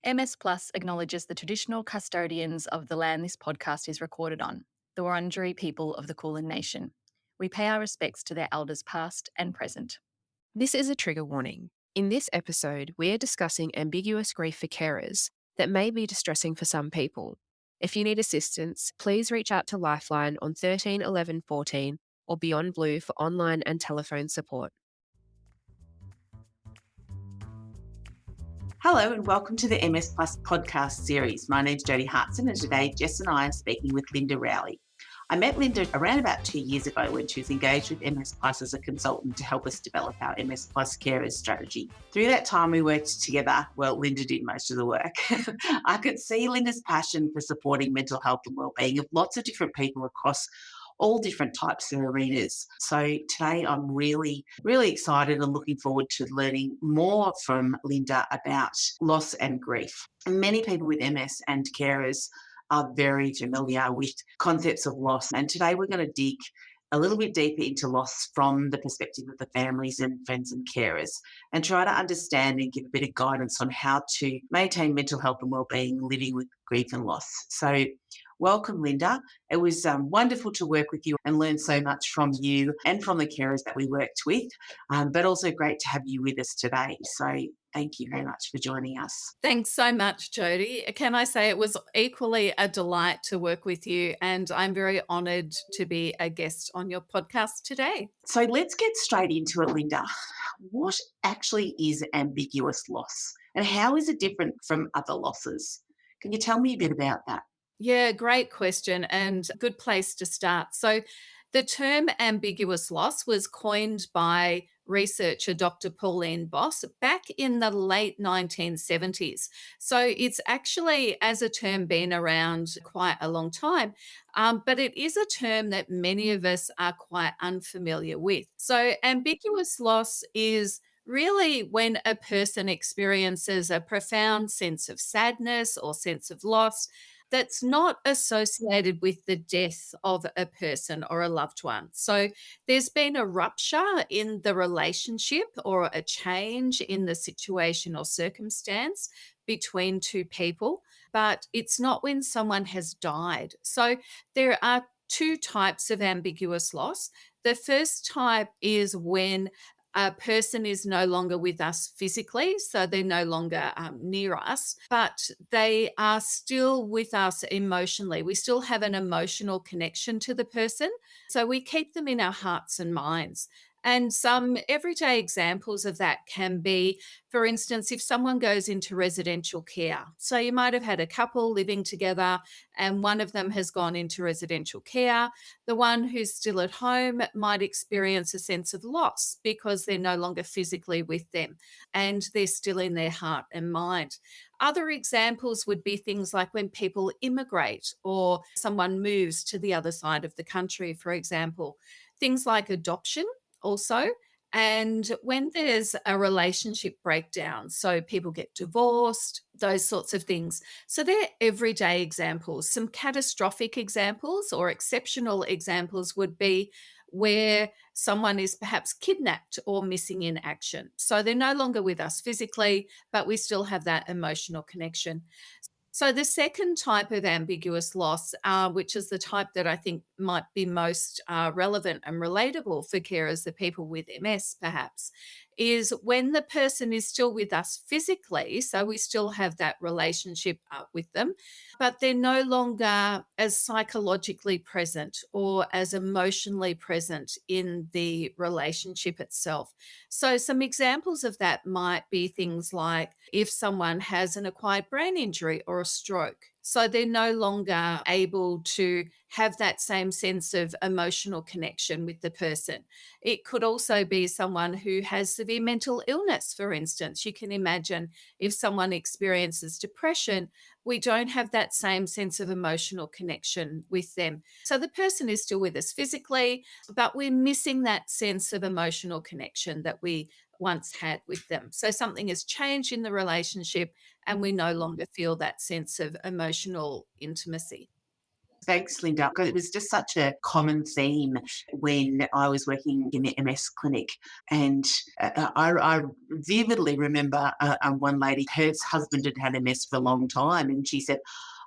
MS Plus acknowledges the traditional custodians of the land this podcast is recorded on, the Wurundjeri people of the Kulin Nation. We pay our respects to their elders past and present. This is a trigger warning. In this episode, we are discussing ambiguous grief for carers that may be distressing for some people. If you need assistance, please reach out to Lifeline on 13 11 14 or Beyond Blue for online and telephone support. Hello and welcome to the MS Plus podcast series. My name's Jodie Hartson and today Jess and I are speaking with Linda Rowley. I met Linda around about 2 years ago when she was engaged with MS Plus as a consultant to help us develop our MS Plus carers strategy. Through that time we worked together, well, Linda did most of the work. I could see Linda's passion for supporting mental health and wellbeing of lots of different people across all different types of arenas. So today I'm really excited and looking forward to learning more from Linda about loss and grief. And many people with MS and carers are very familiar with concepts of loss. And today we're going to dig a little bit deeper into loss from the perspective of the families and friends and carers and try to understand and give a bit of guidance on how to maintain mental health and wellbeing living with grief and loss. So welcome, Linda. It was wonderful to work with you and learn so much from you and from the carers that we worked with, but also great to have you with us today. So thank you very much for joining us. Thanks so much, Jodie. Can I say it was equally a delight to work with you, and I'm very honoured to be a guest on your podcast today. So let's get straight into it, Linda. What actually is ambiguous loss and how is it different from other losses? Can you tell me a bit about that? Yeah, great question and good place to start. So, the term ambiguous loss was coined by researcher Dr. Pauline Boss back in the late 1970s. So, it's actually, as a term, been around quite a long time, but it is a term that many of us are quite unfamiliar with. So, ambiguous loss is really when a person experiences a profound sense of sadness or sense of loss that's not associated with the death of a person or a loved one. So there's been a rupture in the relationship or a change in the situation or circumstance between two people, but it's not when someone has died. So there are two types of ambiguous loss. The first type is when a person is no longer with us physically, so they're no longer near us, but they are still with us emotionally. We still have an emotional connection to the person, so we keep them in our hearts and minds. And some everyday examples of that can be, for instance, if someone goes into residential care. So you might have had a couple living together and one of them has gone into residential care. The one who's still at home might experience a sense of loss because they're no longer physically with them and they're still in their heart and mind. Other examples would be things like when people immigrate or someone moves to the other side of the country, for example. Things like adoption also. And when there's a relationship breakdown, so people get divorced, those sorts of things. So they're everyday examples. Some catastrophic examples or exceptional examples would be where someone is perhaps kidnapped or missing in action. So they're no longer with us physically, but we still have that emotional connection. So the second type of ambiguous loss, which is the type that I think might be most relevant and relatable for carers, the people with MS perhaps, is when the person is still with us physically, so we still have that relationship with them, but they're no longer as psychologically present or as emotionally present in the relationship itself. So, some examples of that might be things like if someone has an acquired brain injury or a stroke. So they're no longer able to have that same sense of emotional connection with the person. It could also be someone who has severe mental illness, for instance. You can imagine if someone experiences depression, we don't have that same sense of emotional connection with them. So the person is still with us physically, but we're missing that sense of emotional connection that we once had with them. So something has changed in the relationship and we no longer feel that sense of emotional intimacy. Thanks, Linda. 'Cause it was just such a common theme when I was working in the MS clinic. And I vividly remember one lady, her husband had had MS for a long time. And she said,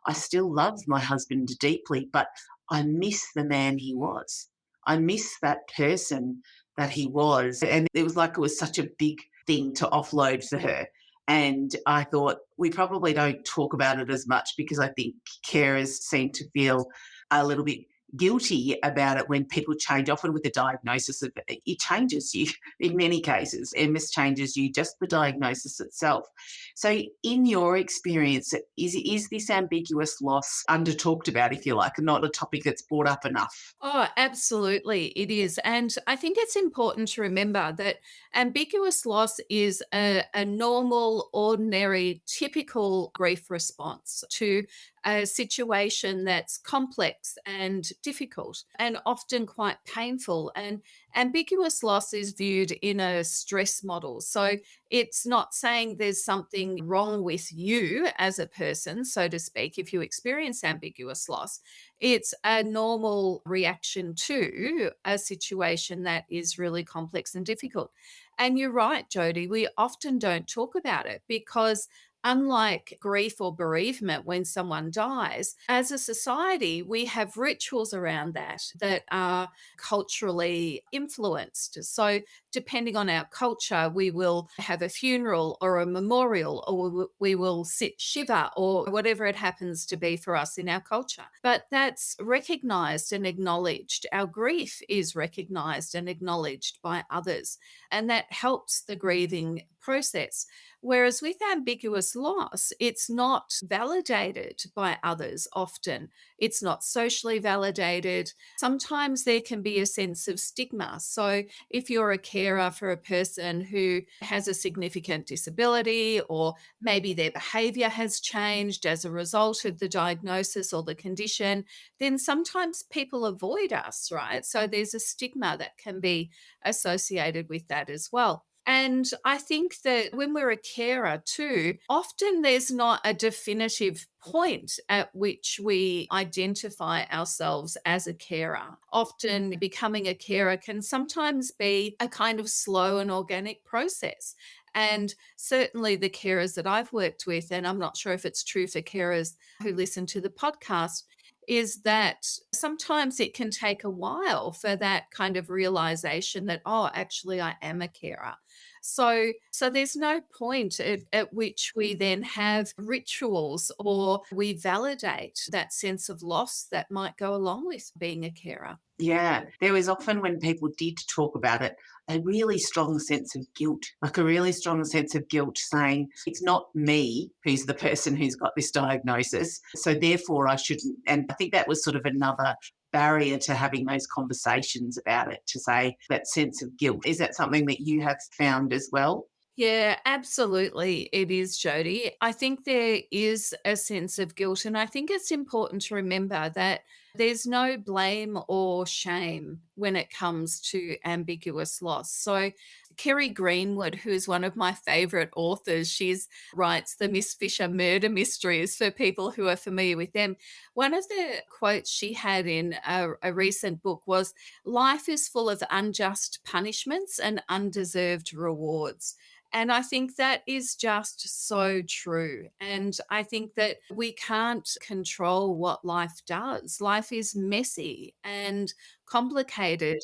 I still love my husband deeply, but I miss the man he was. I miss that person that he was. And it was like it was such a big thing to offload for her. And I thought we probably don't talk about it as much because I think carers seem to feel a little bit guilty about it when people change, often with the diagnosis of it. It changes you in many cases. MS changes you, just the diagnosis itself. So, in your experience, is this ambiguous loss under talked about, if you like, and not a topic that's brought up enough? Oh, absolutely, it is. And I think it's important to remember that ambiguous loss is a normal, ordinary, typical grief response to a situation that's complex and difficult and often quite painful. And ambiguous loss is viewed in a stress model. So it's not saying there's something wrong with you as a person, so to speak, if you experience ambiguous loss. It's a normal reaction to a situation that is really complex and difficult. And you're right, Jody, we often don't talk about it because unlike grief or bereavement when someone dies, as a society, we have rituals around that that are culturally influenced. So, depending on our culture, we will have a funeral or a memorial, or we will sit Shiva or whatever it happens to be for us in our culture. But that's recognized and acknowledged. Our grief is recognized and acknowledged by others, and that helps the grieving process. Whereas with ambiguous loss, it's not validated by others often. It's not socially validated. Sometimes there can be a sense of stigma. So if you're a carer for a person who has a significant disability, or maybe their behavior has changed as a result of the diagnosis or the condition, then sometimes people avoid us, right? So there's a stigma that can be associated with that as well. And I think that when we're a carer too, often there's not a definitive point at which we identify ourselves as a carer. Often becoming a carer can sometimes be a kind of slow and organic process. And certainly the carers that I've worked with, and I'm not sure if it's true for carers who listen to the podcast, is that sometimes it can take a while for that kind of realization that, oh, actually, I am a carer. So there's no point at which we then have rituals or we validate that sense of loss that might go along with being a carer. Yeah, there was often when people did talk about it, a really strong sense of guilt, like a really strong sense of guilt saying, it's not me who's the person who's got this diagnosis. So therefore I shouldn't. And I think that was sort of another barrier to having those conversations about it, to say that sense of guilt. Is that something that you have found as well? Yeah, absolutely. It is, Jody. I think there is a sense of guilt. And I think it's important to remember that there's no blame or shame when it comes to ambiguous loss. So, Kerry Greenwood, who is one of my favorite authors, she's writes the Miss Fisher murder mysteries for people who are familiar with them. One of the quotes she had in a recent book was, life is full of unjust punishments and undeserved rewards. And I think that is just so true. And I think that we can't control what life does. Life is messy and complicated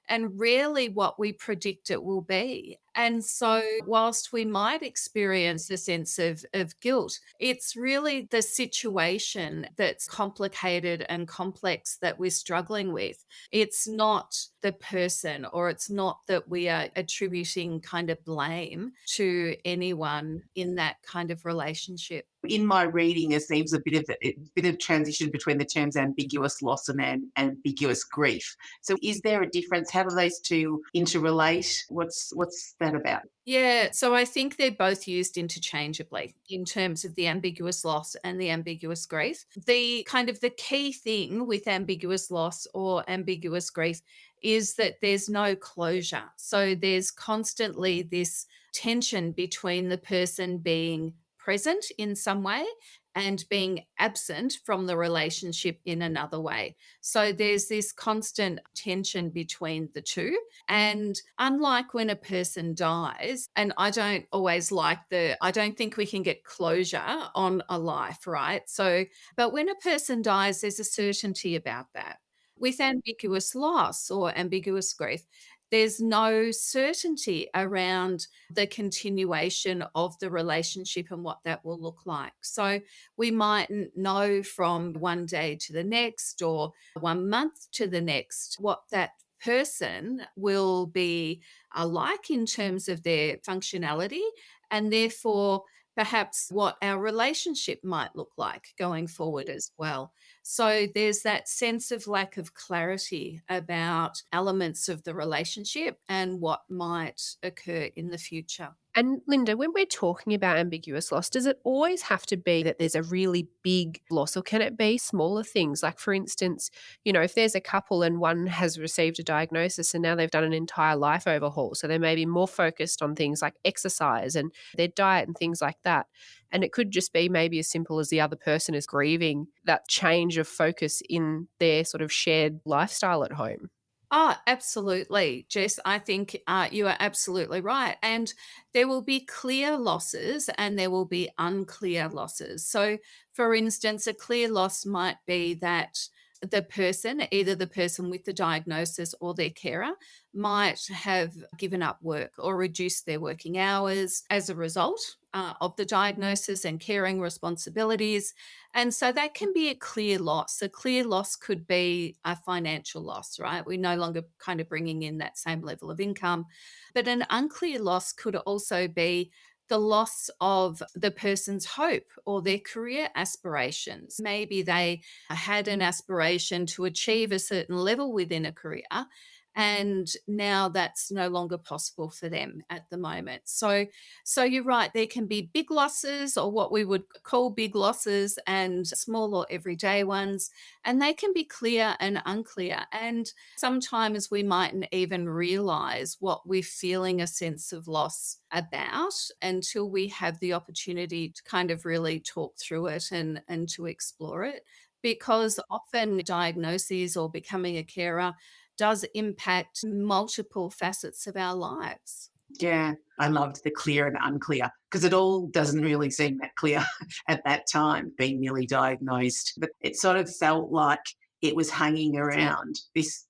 and rarely what we predict it will be. And so, whilst we might experience a sense of guilt, it's really the situation that's complicated and complex that we're struggling with. It's not the person, or it's not that we are attributing kind of blame to anyone in that kind of relationship. In my reading, there seems a bit of transition between the terms ambiguous loss and ambiguous grief. So, is there a difference? How do those two interrelate? What's that about? Yeah, so I think they're both used interchangeably in terms of the ambiguous loss and the ambiguous grief. The kind of the key thing with ambiguous loss or ambiguous grief is that there's no closure. So there's constantly this tension between the person being present in some way and being absent from the relationship in another way. So there's this constant tension between the two. And unlike when a person dies, and I don't think we can get closure on a life, right? So, but when a person dies, there's a certainty about that. With ambiguous loss or ambiguous grief, there's no certainty around the continuation of the relationship and what that will look like. So we mightn't know from one day to the next or one month to the next what that person will be like in terms of their functionality, and therefore perhaps what our relationship might look like going forward as well. So there's that sense of lack of clarity about elements of the relationship and what might occur in the future. And Linda, when we're talking about ambiguous loss, does it always have to be that there's a really big loss, or can it be smaller things? Like, for instance, if there's a couple and one has received a diagnosis and now they've done an entire life overhaul, so they may be more focused on things like exercise and their diet and things like that. And it could just be maybe as simple as the other person is grieving that change of focus in their sort of shared lifestyle at home. Oh, absolutely, Jess. I think you are absolutely right. And there will be clear losses and there will be unclear losses. So, for instance, a clear loss might be that the person, either the person with the diagnosis or their carer, might have given up work or reduced their working hours as a result of the diagnosis and caring responsibilities. And so that can be a clear loss. A clear loss could be a financial loss, right? We're no longer kind of bringing in that same level of income. But an unclear loss could also be the loss of the person's hope or their career aspirations. Maybe they had an aspiration to achieve a certain level within a career, and now that's no longer possible for them at the moment. So you're right, there can be big losses, or what we would call big losses, and small or everyday ones, and they can be clear and unclear. And sometimes we mightn't even realize what we're feeling a sense of loss about until we have the opportunity to kind of really talk through it and to explore it. Because often diagnoses or becoming a carer does impact multiple facets of our lives. Yeah, I loved the clear and unclear because it all doesn't really seem that clear at that time, being newly diagnosed. But it sort of felt like it was hanging around this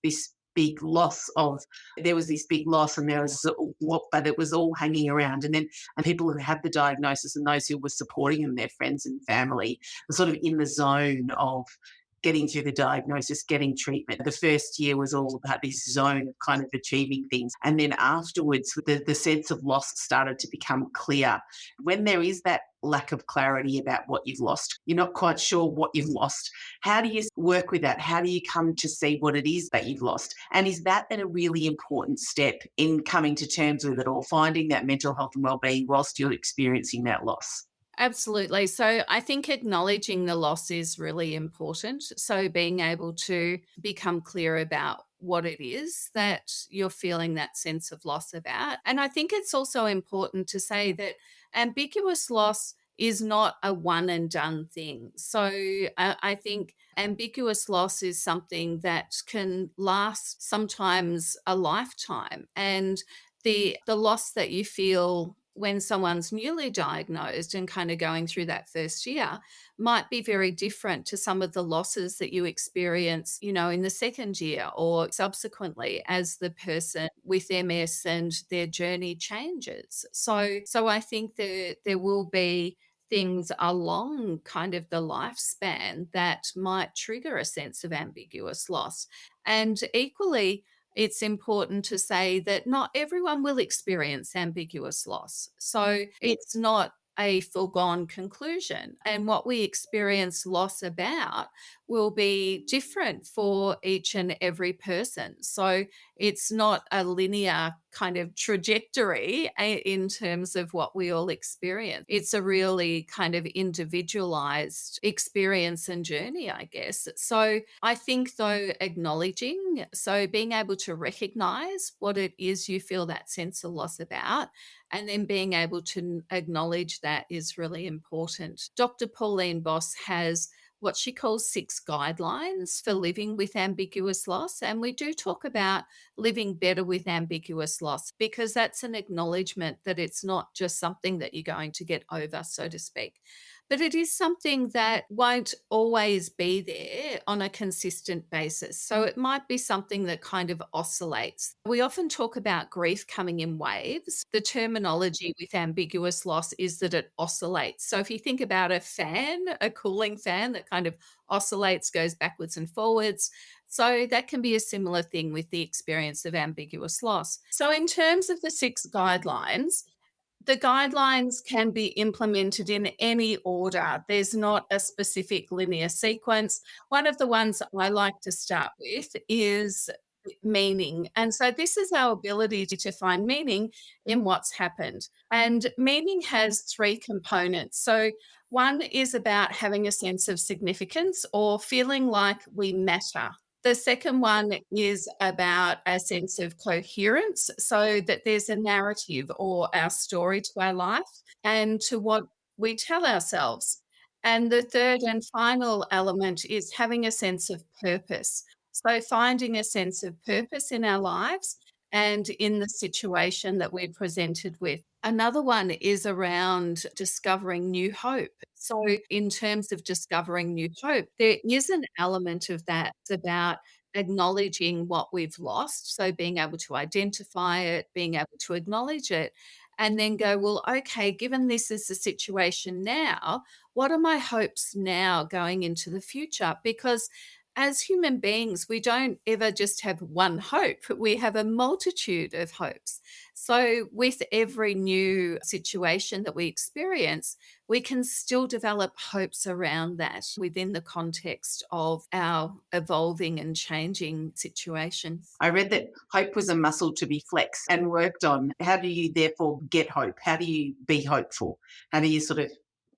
big loss of there was this big loss and there was what, but it was all hanging around. And people who had the diagnosis and those who were supporting them, their friends and family, were sort of in the zone of getting through the diagnosis, getting treatment. The first year was all about this zone of kind of achieving things. And then afterwards, the sense of loss started to become clear. When there is that lack of clarity about what you've lost, you're not quite sure what you've lost. How do you work with that? How do you come to see what it is that you've lost? And is that then a really important step in coming to terms with it, or finding that mental health and wellbeing whilst you're experiencing that loss? Absolutely. So I think acknowledging the loss is really important. So being able to become clear about what it is that you're feeling that sense of loss about. And I think it's also important to say that ambiguous loss is not a one and done thing. So I think ambiguous loss is something that can last sometimes a lifetime. And the loss that you feel when someone's newly diagnosed and kind of going through that first year might be very different to some of the losses that you experience, in the second year or subsequently as the person with MS and their journey changes. So I think that there will be things along kind of the lifespan that might trigger a sense of ambiguous loss. And equally, it's important to say that not everyone will experience ambiguous loss. So it's not a foregone conclusion. And what we experience loss about will be different for each and every person. So it's not a linear kind of trajectory in terms of what we all experience. It's a really kind of individualized experience and journey, I guess. So I think, though, acknowledging, so being able to recognize what it is you feel that sense of loss about, and then being able to acknowledge that is really important. Dr. Pauline Boss has what she calls 6 guidelines for living with ambiguous loss. And we do talk about living better with ambiguous loss because that's an acknowledgement that it's not just something that you're going to get over, so to speak. But it is something that won't always be there on a consistent basis. So it might be something that kind of oscillates. We often talk about grief coming in waves. The terminology with ambiguous loss is that it oscillates. So if you think about a fan, a cooling fan that kind of oscillates, goes backwards and forwards. So that can be a similar thing with the experience of ambiguous loss. So, in terms of the 6 guidelines, the guidelines can be implemented in any order. There's not a specific linear sequence. One of the ones I like to start with is meaning. And so this is our ability to find meaning in what's happened. And meaning has 3 components. So one is about having a sense of significance or feeling like we matter. The second one is about a sense of coherence, so that there's a narrative or our story to our life and to what we tell ourselves. And the third and final element is having a sense of purpose. So, finding a sense of purpose in our lives and in the situation that we're presented with. Another one is around discovering new hope. So, in terms of discovering new hope, there is an element of that about acknowledging what we've lost. So, being able to identify it, being able to acknowledge it, and then go, well, okay, given this is the situation now, what are my hopes now going into the future? Because as human beings, we don't ever just have one hope, we have a multitude of hopes. So, with every new situation that we experience, we can still develop hopes around that within the context of our evolving and changing situation. I read that hope was a muscle to be flexed and worked on. How do you therefore get hope? How do you be hopeful? How do you sort of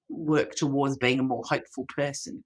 work towards being a more hopeful person?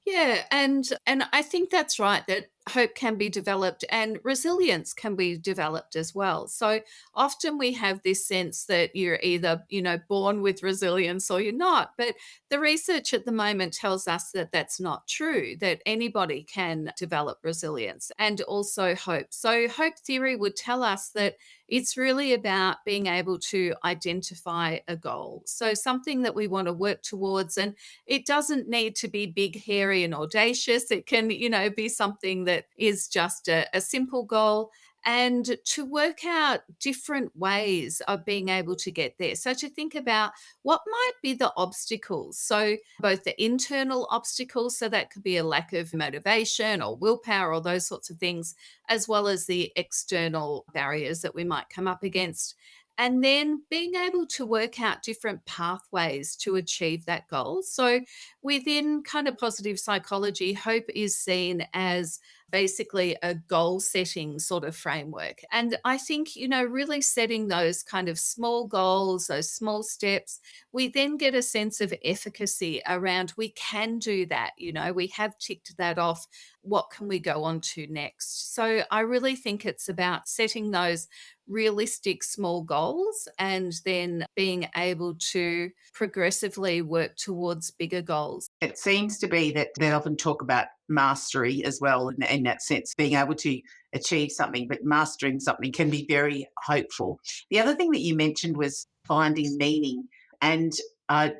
Yeah, and I think that's right, that hope can be developed and resilience can be developed as well. So often we have this sense that you're either, born with resilience or you're not. But the research at the moment tells us that that's not true, that anybody can develop resilience and also hope. So hope theory would tell us that it's really about being able to identify a goal. So something that we want to work towards, and it doesn't need to be big, hairy, and audacious. It can, be something that is just a simple goal, and to work out different ways of being able to get there. So to think about what might be the obstacles. So both the internal obstacles, so that could be a lack of motivation or willpower or those sorts of things, as well as the external barriers that we might come up against. And then being able to work out different pathways to achieve that goal. So, within kind of positive psychology, hope is seen as basically a goal setting sort of framework. And I think, really setting those kind of small goals, those small steps, we then get a sense of efficacy around we can do that. We have ticked that off. What can we go on to next? So I really think it's about setting those realistic small goals and then being able to progressively work towards bigger goals. It seems to be that they often talk about mastery as well in that sense, being able to achieve something, but mastering something can be very hopeful. The other thing that you mentioned was finding meaning. And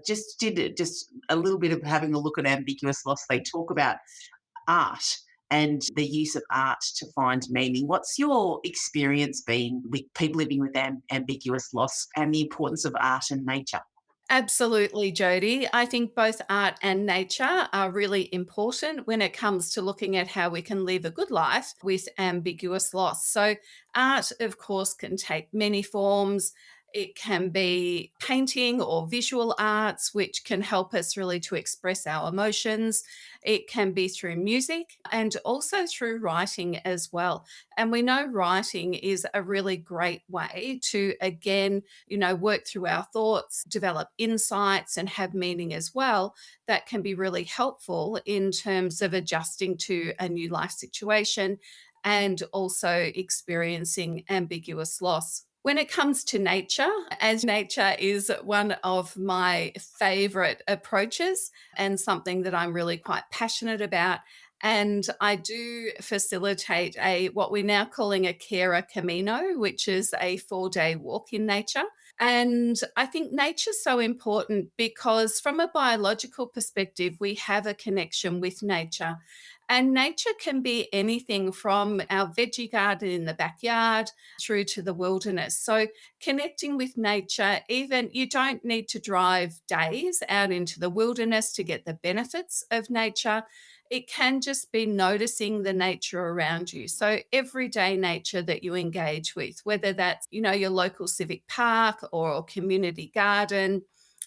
just did it, just a little bit of having a look at ambiguous loss. They talk about art and the use of art to find meaning. What's your experience been with people living with ambiguous loss and the importance of art and nature? Absolutely, Jody. I think both art and nature are really important when it comes to looking at how we can live a good life with ambiguous loss. So, art, of course, can take many forms. It can be painting or visual arts, which can help us really to express our emotions. It can be through music and also through writing as well. And we know writing is a really great way to, again, work through our thoughts, develop insights, and have meaning as well. That can be really helpful in terms of adjusting to a new life situation and also experiencing ambiguous loss. When it comes to nature, as nature is one of my favorite approaches and something that I'm really quite passionate about. And I do facilitate what we're now calling a carer camino, which is a 4-day walk in nature. And I think nature's so important because, from a biological perspective, we have a connection with nature. And nature can be anything from our veggie garden in the backyard through to the wilderness. So, connecting with nature, even you don't need to drive days out into the wilderness to get the benefits of nature. It can just be noticing the nature around you. So, everyday nature that you engage with, whether that's, your local civic park or community garden.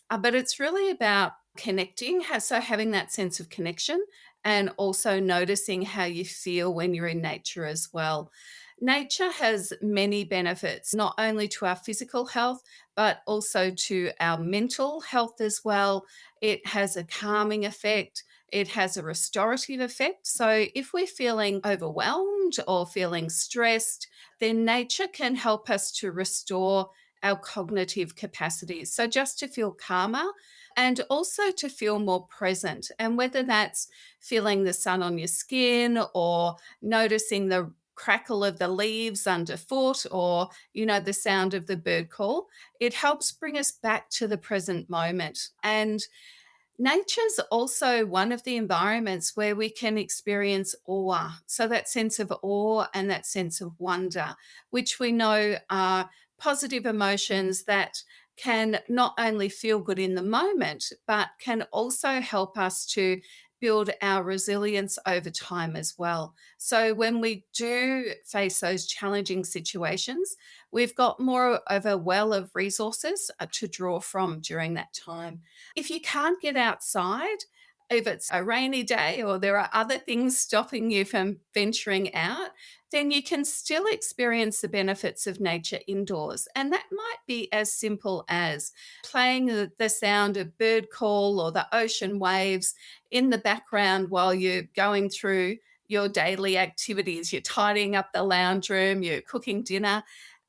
But it's really about connecting, so having that sense of connection and also noticing how you feel when you're in nature as well. Nature has many benefits, not only to our physical health, but also to our mental health as well. It has a calming effect. It has a restorative effect. So, if we're feeling overwhelmed or feeling stressed, then nature can help us to restore our cognitive capacities. So, just to feel calmer and also to feel more present. And whether that's feeling the sun on your skin or noticing the crackle of the leaves underfoot or, the sound of the bird call, it helps bring us back to the present moment. And nature's also one of the environments where we can experience awe. So, that sense of awe and that sense of wonder, which we know are positive emotions that can not only feel good in the moment, but can also help us to build our resilience over time as well. So, when we do face those challenging situations, we've got more of a well of resources to draw from during that time. If you can't get outside, if it's a rainy day or there are other things stopping you from venturing out, then you can still experience the benefits of nature indoors. And that might be as simple as playing the sound of bird call or the ocean waves in the background while you're going through your daily activities. You're tidying up the lounge room, you're cooking dinner.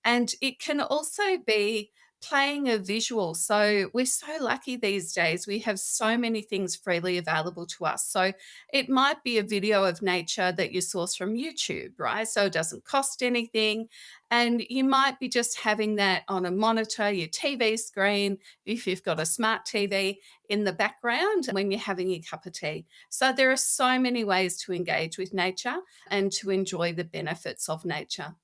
And it can also be playing a visual. So we're so lucky these days. We have so many things freely available to us. So it might be a video of nature that you source from YouTube, right? So it doesn't cost anything. And you might be just having that on a monitor, your TV screen, if you've got a smart TV in the background when you're having your cup of tea. So there are so many ways to engage with nature and to enjoy the benefits of nature.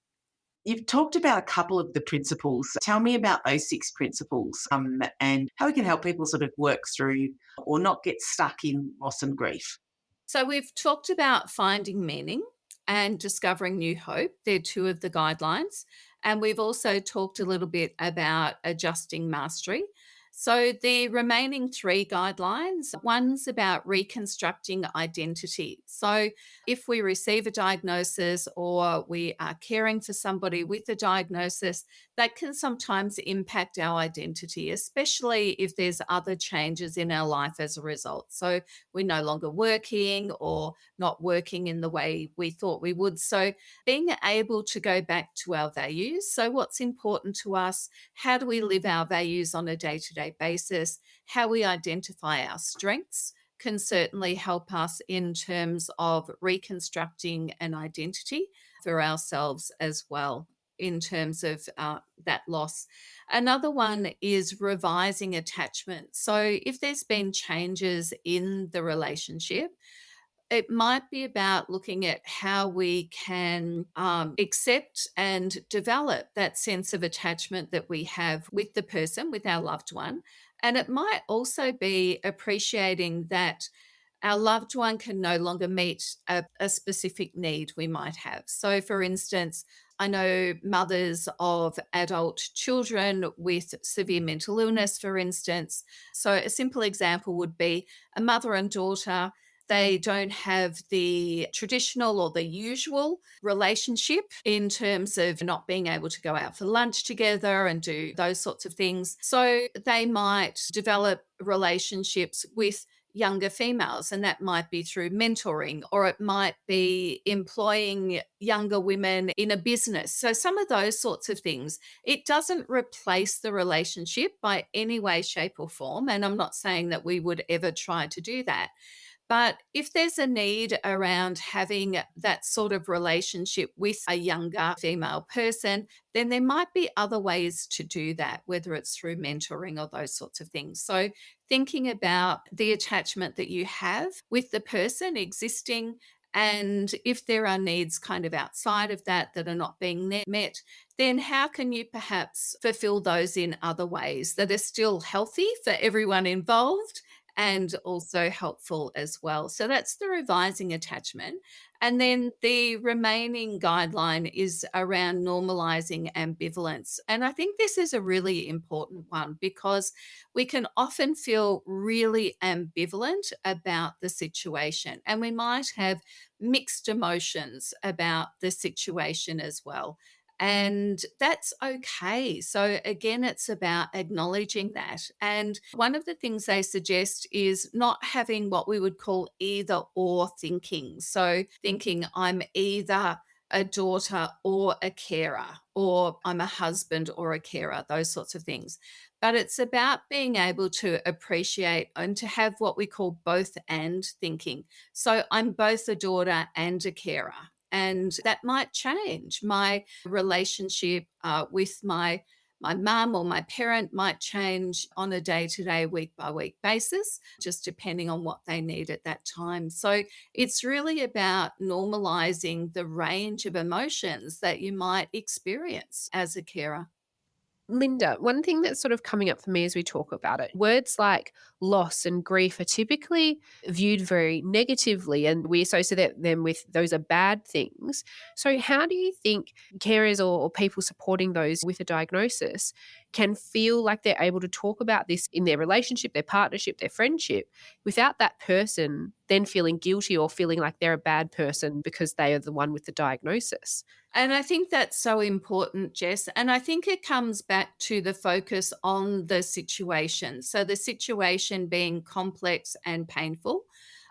You've talked about a couple of the principles. Tell me about those 6 principles, and how we can help people sort of work through or not get stuck in loss and grief. So we've talked about finding meaning and discovering new hope. They're two of the guidelines. And we've also talked a little bit about adjusting mastery. So the remaining three guidelines, one's about reconstructing identity. So if we receive a diagnosis or we are caring for somebody with a diagnosis, that can sometimes impact our identity, especially if there's other changes in our life as a result. So we're no longer working or not working in the way we thought we would. So being able to go back to our values. So what's important to us? How do we live our values on a day-to-day basis? How we identify our strengths can certainly help us in terms of reconstructing an identity for ourselves as well in terms of that loss. Another one is revising attachment. So if there's been changes in the relationship, it might be about looking at how we can accept and develop that sense of attachment that we have with the person, with our loved one. And it might also be appreciating that our loved one can no longer meet a specific need we might have. So, for instance, I know mothers of adult children with severe mental illness, for instance. So, a simple example would be a mother and daughter. They don't have the traditional or the usual relationship in terms of not being able to go out for lunch together and do those sorts of things. So they might develop relationships with younger females, and that might be through mentoring, or it might be employing younger women in a business. So, some of those sorts of things, it doesn't replace the relationship by any way, shape, or form. And I'm not saying that we would ever try to do that. But if there's a need around having that sort of relationship with a younger female person, then there might be other ways to do that, whether it's through mentoring or those sorts of things. So, thinking about the attachment that you have with the person existing, and if there are needs kind of outside of that that are not being met, then how can you perhaps fulfill those in other ways that are still healthy for everyone involved and also helpful as well? So that's the revising attachment. And then the remaining guideline is around normalizing ambivalence. And I think this is a really important one because we can often feel really ambivalent about the situation, and we might have mixed emotions about the situation as well. And that's okay. So, again, it's about acknowledging that. And one of the things they suggest is not having what we would call either or thinking. So, thinking I'm either a daughter or a carer, or I'm a husband or a carer, those sorts of things. But it's about being able to appreciate and to have what we call both and thinking. So, I'm both a daughter and a carer. And that might change. My relationship with my mum or my parent might change on a day to day, week by week basis, just depending on what they need at that time. So it's really about normalizing the range of emotions that you might experience as a carer. Linda, one thing that's sort of coming up for me as we talk about it, words like loss and grief are typically viewed very negatively and we associate them with those are bad things. So, how do you think carers or people supporting those with a diagnosis can feel like they're able to talk about this in their relationship, their partnership, their friendship without that person then feeling guilty or feeling like they're a bad person because they are the one with the diagnosis? And I think that's so important, Jess. And I think it comes back to the focus on the situation. So, the situation being complex and painful,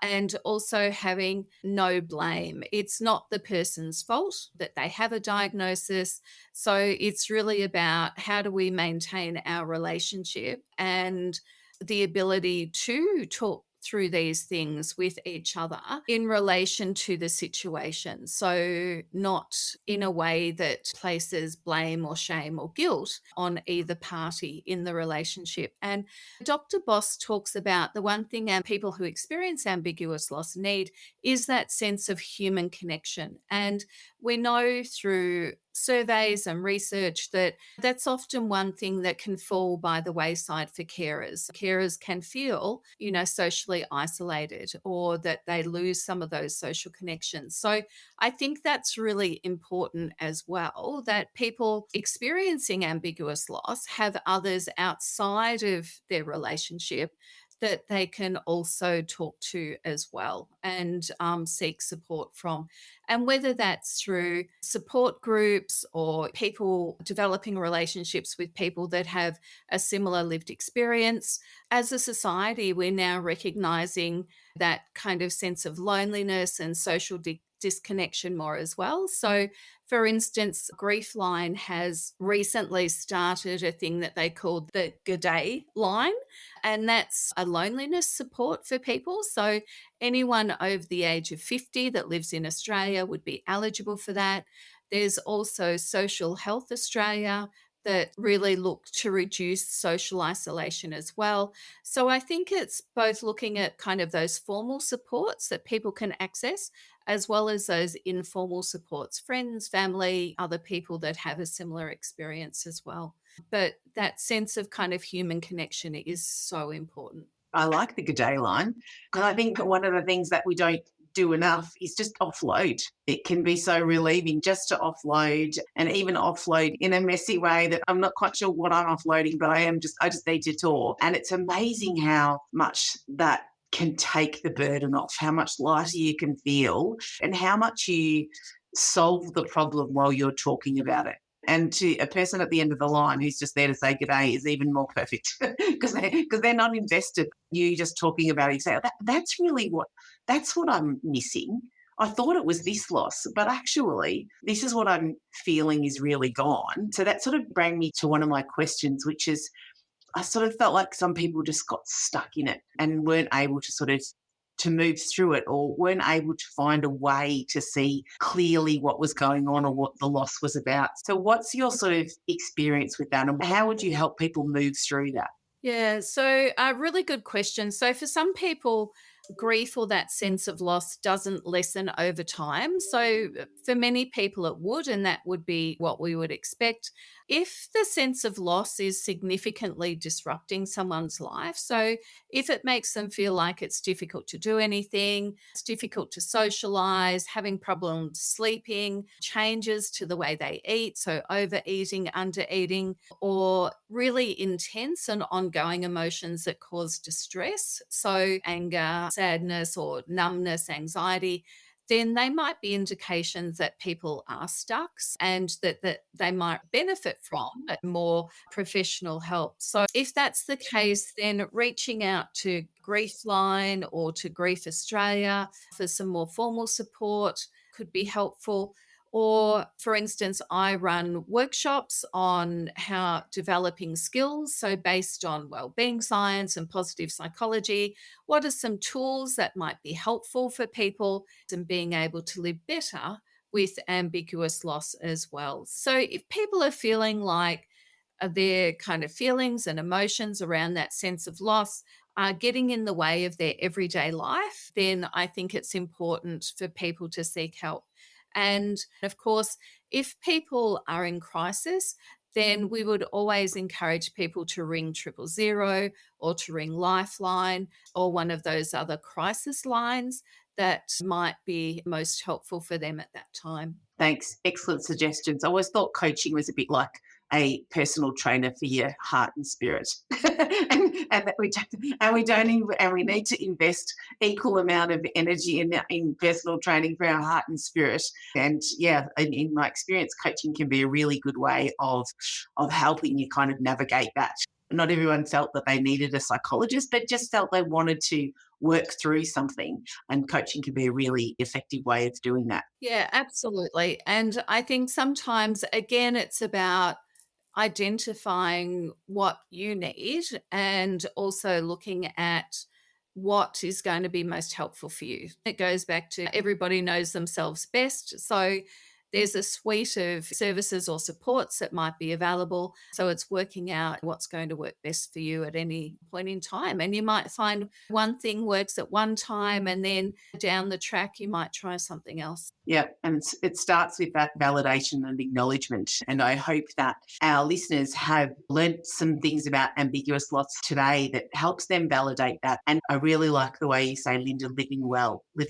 and also having no blame. It's not the person's fault that they have a diagnosis. So, it's really about how do we maintain our relationship and the ability to talk through these things with each other in relation to the situation. So, not in a way that places blame or shame or guilt on either party in the relationship. And Dr. Boss talks about the one thing people who experience ambiguous loss need is that sense of human connection. And we know through surveys and research that that's often one thing that can fall by the wayside for carers. Carers can feel, socially isolated or that they lose some of those social connections. So I think that's really important as well, that people experiencing ambiguous loss have others outside of their relationship that they can also talk to as well and seek support from. And whether that's through support groups or people developing relationships with people that have a similar lived experience, as a society, we're now recognizing that kind of sense of loneliness and social disconnection more as well. So, for instance, Grief Line has recently started a thing that they called the G'day line, and that's a loneliness support for people. So, anyone over the age of 50 that lives in Australia would be eligible for that. There's also Social Health Australia that really look to reduce social isolation as well. So I think it's both looking at kind of those formal supports that people can access, as well as those informal supports, friends, family, other people that have a similar experience as well. But that sense of kind of human connection is so important. I like the good day line because I think that one of the things that we don't do enough is just offload. It can be so relieving just to offload and even offload in a messy way that I'm not quite sure what I'm offloading, but I just need to talk. And it's amazing how much that can take the burden off, how much lighter you can feel and how much you solve the problem while you're talking about it. And to a person at the end of the line who's just there to say good day is even more perfect because they're not invested. You just talking about it, you say, "Oh, that's what I'm missing. I thought it was this loss, but actually, this is what I'm feeling is really gone." So that sort of brought me to one of my questions, which is I sort of felt like some people just got stuck in it and weren't able to sort of to move through it or weren't able to find a way to see clearly what was going on or what the loss was about. So what's your sort of experience with that and how would you help people move through that? Yeah, so a really good question. So, for some people, grief or that sense of loss doesn't lessen over time. So, for many people, it would, and that would be what we would expect. If the sense of loss is significantly disrupting someone's life, so if it makes them feel like it's difficult to do anything, it's difficult to socialize, having problems sleeping, changes to the way they eat, so overeating, undereating, or really intense and ongoing emotions that cause distress, so anger, sadness, or numbness, anxiety, then they might be indications that people are stuck and that they might benefit from more professional help. So, if that's the case, then reaching out to Grief Line or to Grief Australia for some more formal support could be helpful. Or, for instance, I run workshops on how developing skills. So, based on wellbeing science and positive psychology, what are some tools that might be helpful for people in being able to live better with ambiguous loss as well? So, if people are feeling like their kind of feelings and emotions around that sense of loss are getting in the way of their everyday life, then I think it's important for people to seek help. And of course, if people are in crisis, then we would always encourage people to ring 000 or to ring Lifeline or one of those other crisis lines that might be most helpful for them at that time. Thanks. Excellent suggestions. I always thought coaching was a bit like a personal trainer for your heart and spirit, and that we need to invest equal amount of energy in personal training for our heart and spirit. And yeah, in my experience, coaching can be a really good way of helping you kind of navigate that. Not everyone felt that they needed a psychologist, but just felt they wanted to work through something, and coaching can be a really effective way of doing that. Yeah, absolutely. And I think sometimes, again, it's about identifying what you need and also looking at what is going to be most helpful for you. It goes back to everybody knows themselves best. So there's a suite of services or supports that might be available. So it's working out what's going to work best for you at any point in time. And you might find one thing works at one time, and then down the track, you might try something else. Yeah, and it starts with that validation and acknowledgement. And I hope that our listeners have learnt some things about ambiguous loss today that helps them validate that. And I really like the way you say, Linda, living well with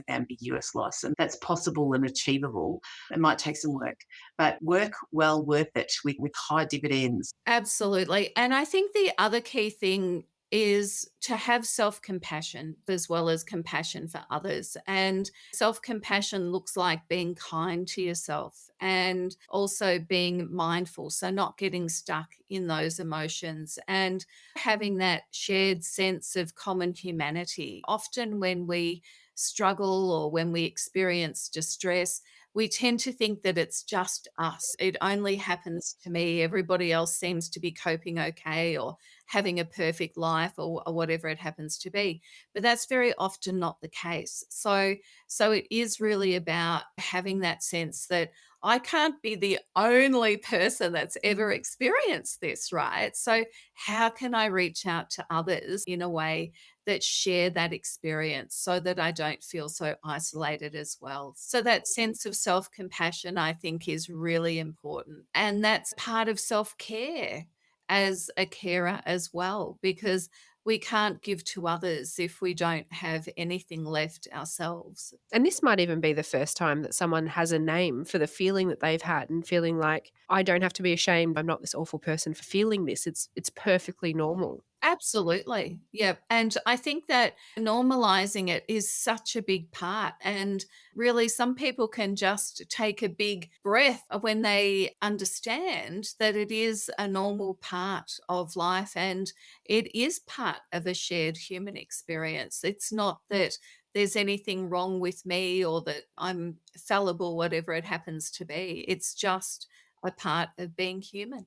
ambiguous loss. And that's possible and achievable. It might take some work, but work well worth it with high dividends. Absolutely. And I think the other key thing is to have self compassion as well as compassion for others. And self compassion looks like being kind to yourself and also being mindful. So, not getting stuck in those emotions and having that shared sense of common humanity. Often, when we struggle or when we experience distress, we tend to think that it's just us. It only happens to me. Everybody else seems to be coping okay or having a perfect life or whatever it happens to be. But that's very often not the case. So it is really about having that sense that I can't be the only person that's ever experienced this, right? So how can I reach out to others in a way that share that experience so that I don't feel so isolated as well? So, that sense of self compassion, I think, is really important. And that's part of self care as a carer as well, because we can't give to others if we don't have anything left ourselves. And this might even be the first time that someone has a name for the feeling that they've had and feeling like, I don't have to be ashamed. I'm not this awful person for feeling this. It's perfectly normal. Absolutely. Yeah. And I think that normalizing it is such a big part. And really, some people can just take a big breath when they understand that it is a normal part of life and it is part of a shared human experience. It's not that there's anything wrong with me or that I'm fallible, whatever it happens to be. It's just a part of being human.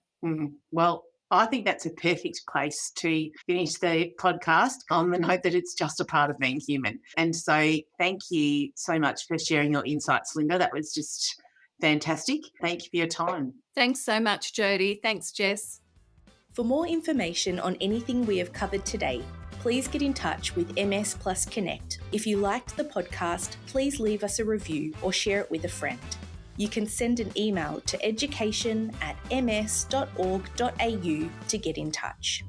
Well, I think that's a perfect place to finish the podcast on the note that it's just a part of being human. And so thank you so much for sharing your insights, Linda. That was just fantastic. Thank you for your time. Thanks so much, Jodie. Thanks, Jess. For more information on anything we have covered today, please get in touch with MS Plus Connect. If you liked the podcast, please leave us a review or share it with a friend. You can send an email to education@ms.org.au to get in touch.